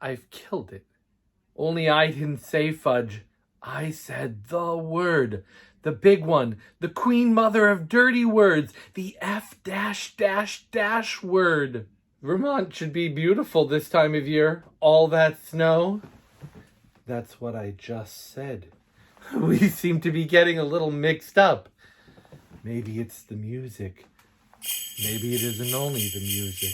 I've killed it. Only I didn't say fudge. I said the word. The big one. The queen mother of dirty words. The F dash dash dash word. Vermont should be beautiful this time of year. All that snow. That's what I just said. We seem to be getting a little mixed up. Maybe it's the music. Maybe it isn't only the music.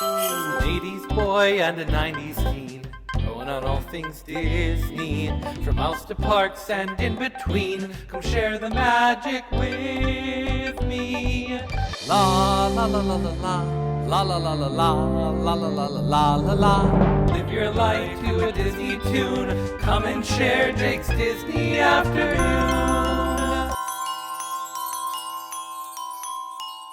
An 80s boy and a 90s teen, going on all things Disney, from house to parks and in between. Come share the magic with me. La la la la la la, la la la la la, la la la la la la. Live your life to a Disney tune. Come and share Jake's Disney afternoon.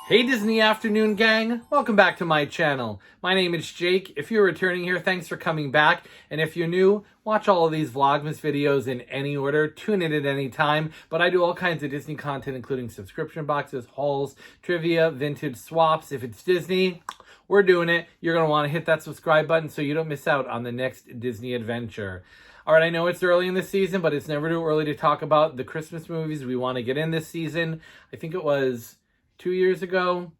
Hey Disney Afternoon gang, welcome back to my channel. My name is Jake. If you're returning here, thanks for coming back. And if you're new, watch all of these Vlogmas videos in any order, tune in at any time. But I do all kinds of Disney content, including subscription boxes, hauls, trivia, vintage swaps. If it's Disney, we're doing it. You're gonna wanna hit that subscribe button so you don't miss out on the next Disney adventure. All right, I know it's early in the season, but it's never too early to talk about the Christmas movies we wanna get in this season. I think it was 2 years ago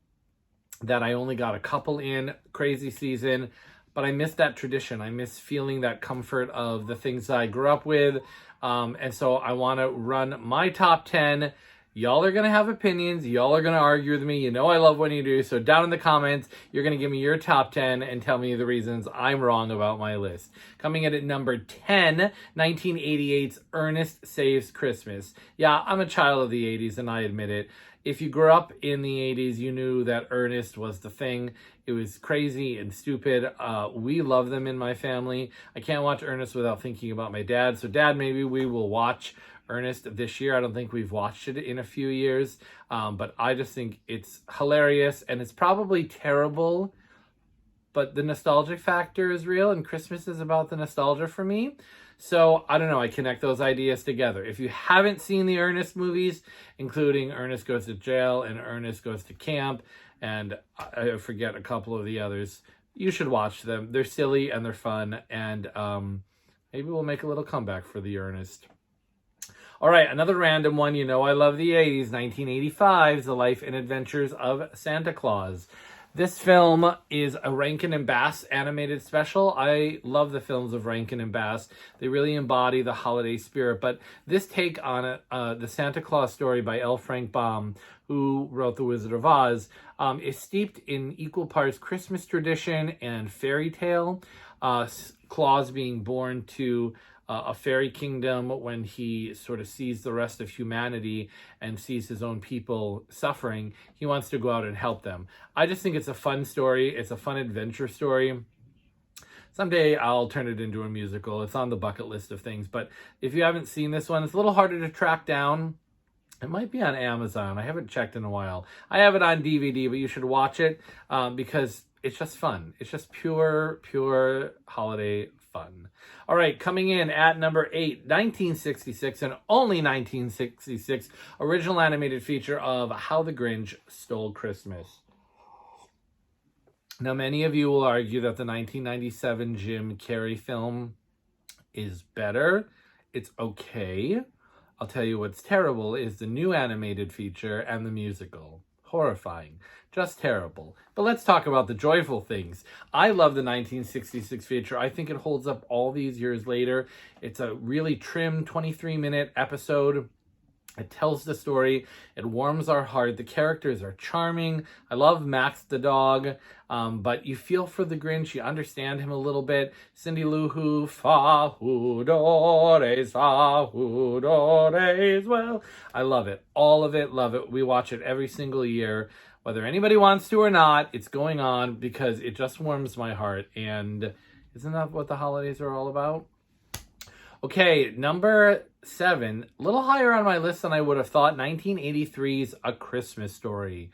that I only got a couple in. Crazy season, but I miss that tradition. I miss feeling that comfort of the things I grew up with. And so I want to run my top 10. Y'all are going to have opinions. Y'all are going to argue with me. You know I love when you do. So down in the comments, you're going to give me your top 10 and tell me the reasons I'm wrong about my list. Coming in at number 10, 1988's Ernest Saves Christmas. Yeah, I'm a child of the 80s and I admit it. If you grew up in the 80s, you knew that Ernest was the thing. It was crazy and stupid. We love them in my family. I can't watch Ernest without thinking about my dad. So Dad, maybe we will watch Ernest this year. I don't think we've watched it in a few years. But I just think it's hilarious and it's probably terrible. But the nostalgic factor is real and Christmas is about the nostalgia for me. So, I don't know, I connect those ideas together. If you haven't seen the Ernest movies, including Ernest Goes to Jail and Ernest Goes to Camp, and I forget a couple of the others, you should watch them. They're silly and they're fun, and maybe we'll make a little comeback for the Ernest. All right, another random one. You know I love the 80s, 1985's The Life and Adventures of Santa Claus. This film is a Rankin and Bass animated special. I love the films of Rankin and Bass. They really embody the holiday spirit. But this take on it, the Santa Claus story by L. Frank Baum, who wrote The Wizard of Oz, is steeped in equal parts Christmas tradition and fairy tale. Claus being born to a fairy kingdom when he sort of sees the rest of humanity and sees his own people suffering. He wants to go out and help them. I just think it's a fun story. It's a fun adventure story. Someday I'll turn it into a musical. It's on the bucket list of things. But if you haven't seen this one, it's a little harder to track down. It might be on Amazon. I haven't checked in a while. I have it on DVD, but you should watch it because it's just fun. It's just pure holiday fun. All right, coming in at number 8, 1966, and only 1966, original animated feature of How the Grinch Stole Christmas. Now, many of you will argue that the 1997 Jim Carrey film is better. It's okay. I'll tell you what's terrible is the new animated feature and the musical. Horrifying. Just terrible. But let's talk about the joyful things. I love the 1966 feature. I think it holds up all these years later. It's a really trim 23-minute episode. It tells the story. It warms our heart. The characters are charming. I love Max the dog. But you feel for the Grinch. You understand him a little bit. Cindy Lou Who, fa who dores, fa who dores well. I love it. All of it. Love it. We watch it every single year. Whether anybody wants to or not, it's going on because it just warms my heart. And isn't that what the holidays are all about? Okay, number 7, a little higher on my list than I would have thought, 1983's A Christmas Story.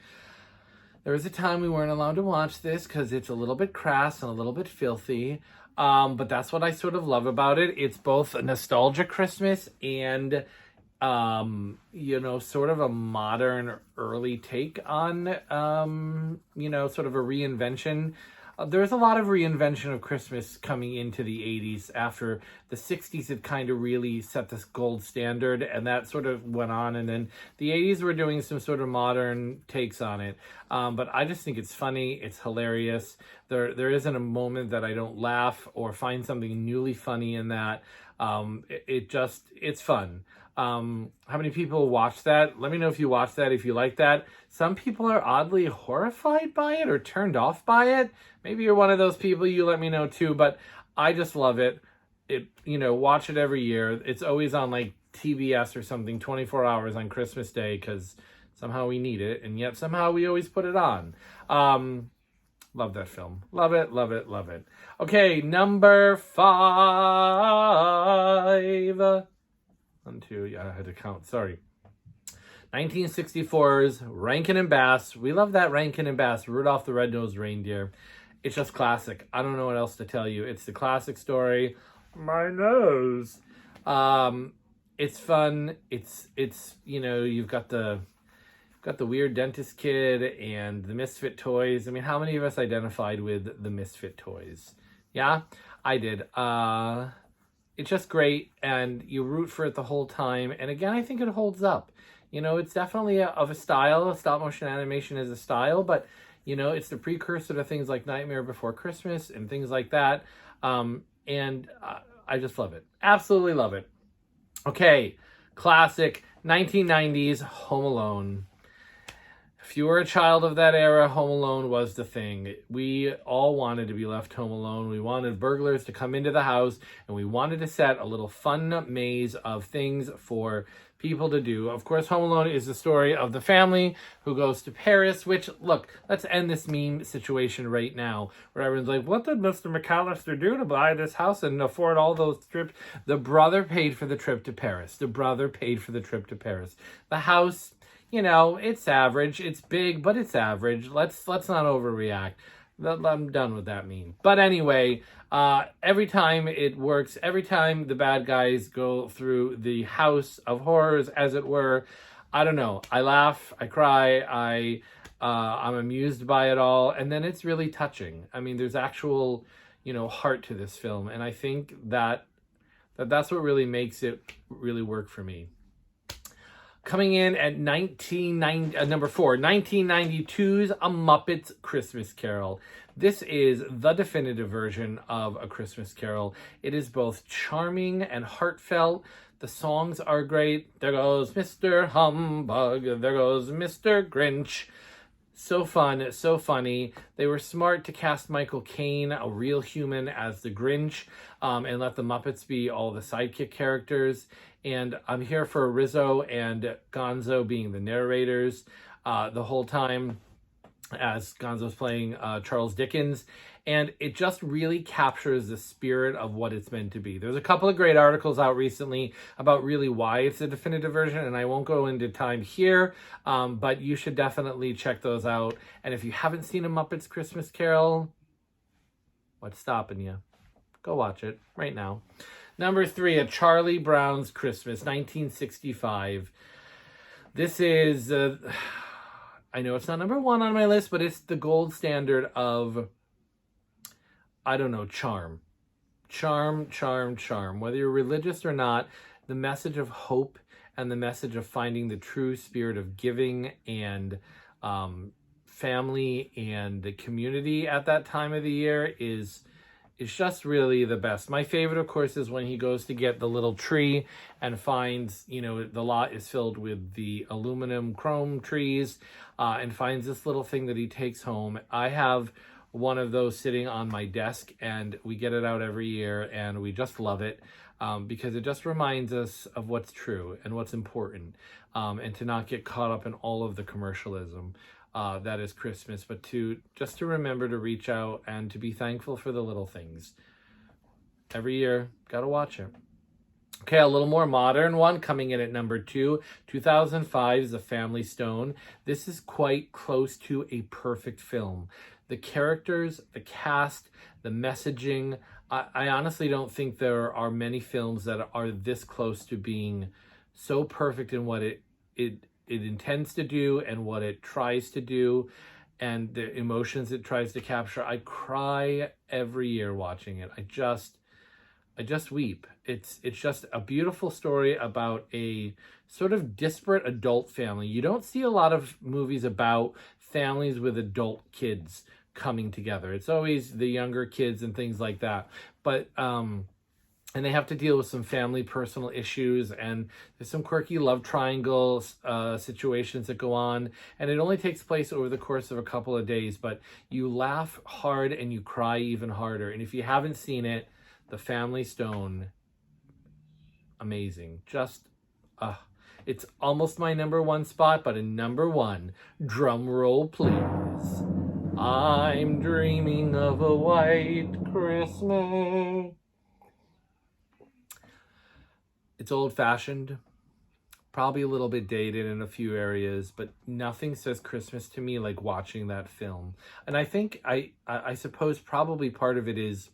There was a time we weren't allowed to watch this because it's a little bit crass and a little bit filthy, but that's what I sort of love about it. It's both a nostalgia Christmas and, sort of a modern early take on, sort of a reinvention there's a lot of reinvention of Christmas coming into the 80s after the 60s had kind of really set this gold standard, and that sort of went on, and then the 80s were doing some sort of modern takes on it. But I just think it's funny, it's hilarious. There isn't a moment that I don't laugh or find something newly funny in that. It's fun. How many people watch that? Let me know if you watch that, if you like that. Some people are oddly horrified by it or turned off by it. Maybe you're one of those people, you let me know too, but I just love it. Watch it every year. It's always on like TBS or something 24 hours on Christmas Day because somehow we need it, and yet somehow we always put it on. Love that film. Love it, love it, love it. Okay, number 5. 1, 2, yeah, I had to count, sorry. 1964's Rankin and Bass. We love that Rankin and Bass, Rudolph the Red-Nosed Reindeer. It's just classic. I don't know what else to tell you. It's the classic story. My nose. It's fun. It's you've got the weird dentist kid and the misfit toys. I mean, how many of us identified with the misfit toys? Yeah, I did. It's just great, and you root for it the whole time. And again, I think it holds up. It's definitely of a style. Stop motion animation is a style, but it's the precursor to things like Nightmare Before Christmas and things like that. And I just love it. Absolutely love it. Okay, classic 1990s Home Alone. If you were a child of that era, Home Alone was the thing. We all wanted to be left home alone. We wanted burglars to come into the house, and we wanted to set a little fun maze of things for people to do. Of course, Home Alone is the story of the family who goes to Paris, which, look, let's end this meme situation right now, where everyone's like, what did Mr. McAllister do to buy this house and afford all those trips? The brother paid for the trip to Paris. The brother paid for the trip to Paris. The house, it's average. It's big, but it's average. Let's not overreact. I'm done with that meme. But anyway, every time it works, every time the bad guys go through the house of horrors, as it were, I don't know. I laugh, I cry, I'm amused by it all, and then it's really touching. I mean, there's actual, heart to this film, and I think that's what really makes it really work for me. Coming in at number 4, 1992's A Muppet's Christmas Carol. This is the definitive version of A Christmas Carol. It is both charming and heartfelt. The songs are great. There goes Mr. Humbug. There goes Mr. Grinch. So fun, so funny. They were smart to cast Michael Caine, a real human, as the Grinch, and let the Muppets be all the sidekick characters. And I'm here for Rizzo and Gonzo being the narrators the whole time, as Gonzo's playing Charles Dickens. And it just really captures the spirit of what it's meant to be. There's a couple of great articles out recently about really why it's a definitive version, and I won't go into time here, but you should definitely check those out. And if you haven't seen A Muppet's Christmas Carol, what's stopping you? Go watch it right now. Number 3, A Charlie Brown's Christmas, 1965. This is, I know it's not number 1 on my list, but it's the gold standard of, I don't know, charm. Charm, charm, charm. Whether you're religious or not, the message of hope and the message of finding the true spirit of giving and family and the community at that time of the year is just really the best. My favorite, of course, is when he goes to get the little tree and finds, the lot is filled with the aluminum chrome trees and finds this little thing that he takes home. I have one of those sitting on my desk, and we get it out every year, and we just love it because it just reminds us of what's true and what's important, and to not get caught up in all of the commercialism that is Christmas, but to remember to reach out and to be thankful for the little things. Every year, gotta watch it. Okay, a little more modern one coming in at number 2, 2005's The Family Stone. This is quite close to a perfect film. The characters, the cast, the messaging. I honestly don't think there are many films that are this close to being so perfect in what it intends to do and what it tries to do. and the emotions it tries to capture. I cry every year watching it. I just weep. It's just a beautiful story about a sort of disparate adult family. You don't see a lot of movies about families with adult kids coming together. It's always the younger kids and things like that. But and they have to deal with some family personal issues, and there's some quirky love triangle situations that go on, and it only takes place over the course of a couple of days, but you laugh hard and you cry even harder. And if you haven't seen it, The Family Stone, amazing. Just it's almost my number one spot, but in number one, drum roll please, I'm dreaming of a white Christmas. It's old-fashioned, probably a little bit dated in a few areas, but nothing says Christmas to me like watching that film. And I think, I suppose probably part of it is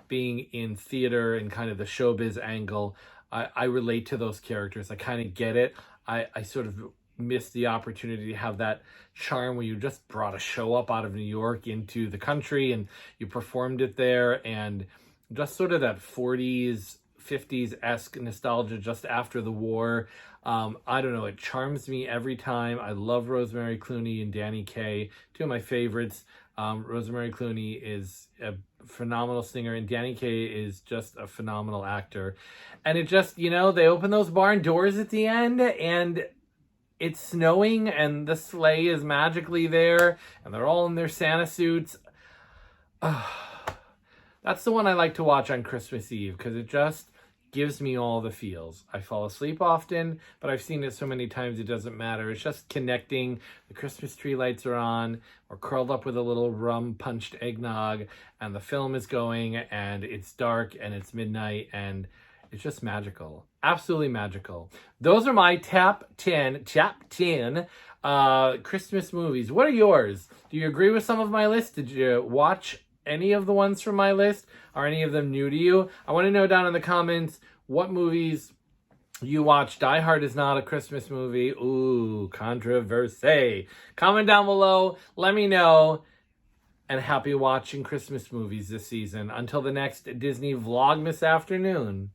being in theater and kind of the showbiz angle. I relate to those characters. I kind of get it. I sort of missed the opportunity to have that charm where you just brought a show up out of New York into the country and you performed it there, and just sort of that 40s, 50s-esque nostalgia just after the war. I don't know, it charms me every time. I love Rosemary Clooney and Danny Kaye, two of my favorites. Rosemary Clooney is a phenomenal singer, and Danny Kaye is just a phenomenal actor. And it just, you know, they open those barn doors at the end, and it's snowing, and the sleigh is magically there, and they're all in their Santa suits. That's the one I like to watch on Christmas Eve, because it just gives me all the feels. I fall asleep often, but I've seen it so many times it doesn't matter. It's just connecting. The Christmas tree lights are on. We're curled up with a little rum-punched eggnog, and the film is going, and it's dark, and it's midnight, and it's just magical. Absolutely magical. Those are my top 10 Christmas movies. What are yours? Do you agree with some of my list? Did you watch any of the ones from my list? Are any of them new to you? I want to know down in the comments what movies you watch. Die Hard is not a Christmas movie. Ooh, controversy. Comment down below. Let me know. And happy watching Christmas movies this season. Until the next Disney Vlogmas afternoon.